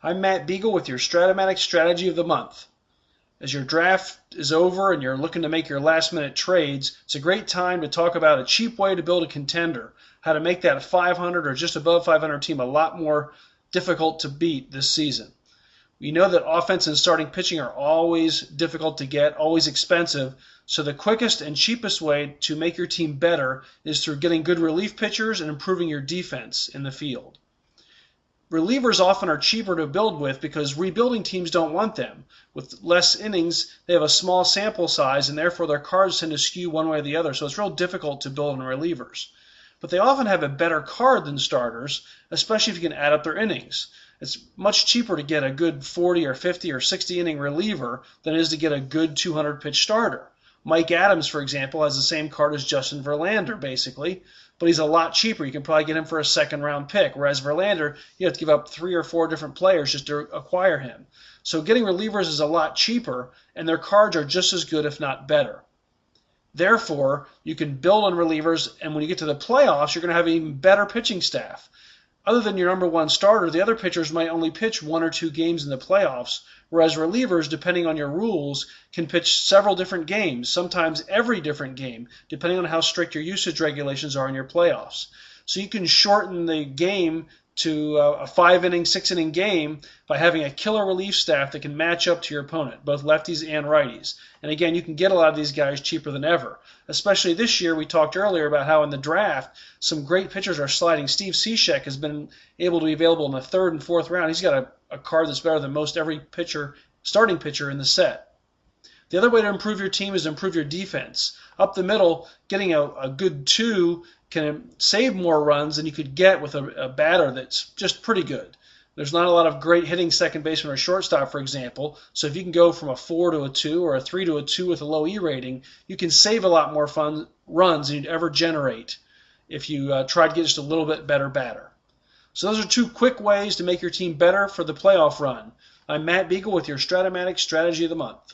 I'm Matt Beagle with your Strat-o-matic Strategy of the Month. As your draft is over and you're looking to make your last-minute trades, it's a great time to talk about a cheap way to build a contender, how to make that 500 or just above 500 team a lot more difficult to beat this season. We know that offense and starting pitching are always difficult to get, always expensive, so the quickest and cheapest way to make your team better is through getting good relief pitchers and improving your defense in the field. Relievers often are cheaper to build with because rebuilding teams don't want them. With less innings, they have a small sample size, and therefore their cards tend to skew one way or the other, so it's real difficult to build in relievers. But they often have a better card than starters, especially if you can add up their innings. It's much cheaper to get a good 40 or 50 or 60 inning reliever than it is to get a good 200 pitch starter. Mike Adams, for example, has the same card as Justin Verlander, basically, but he's a lot cheaper. You can probably get him for a second-round pick, whereas Verlander, you have to give up 3 or 4 different players just to acquire him. So getting relievers is a lot cheaper, and their cards are just as good, if not better. Therefore, you can build on relievers, and when you get to the playoffs, you're going to have an even better pitching staff. Other than your number one starter, the other pitchers might only pitch 1 or 2 games in the playoffs, whereas relievers, depending on your rules, can pitch several different games, sometimes every different game, depending on how strict your usage regulations are in your playoffs. So you can shorten the game to a 5-inning, 6-inning game by having a killer relief staff that can match up to your opponent, both lefties and righties. And again, you can get a lot of these guys cheaper than ever. Especially this year, we talked earlier about how in the draft, some great pitchers are sliding. Steve Cishek has been able to be available in the 3rd and 4th round. He's got a card that's better than most every starting pitcher in the set. The other way to improve your team is to improve your defense. Up the middle, getting a good 2 can save more runs than you could get with a batter that's just pretty good. There's not a lot of great hitting second baseman or shortstop, for example, so if you can go from a 4 to a 2 or a 3 to a 2 with a low E rating, you can save a lot more runs than you'd ever generate if you try to get just a little bit better batter. So those are 2 quick ways to make your team better for the playoff run. I'm Matt Beagle with your Strat-o-matic Strategy of the Month.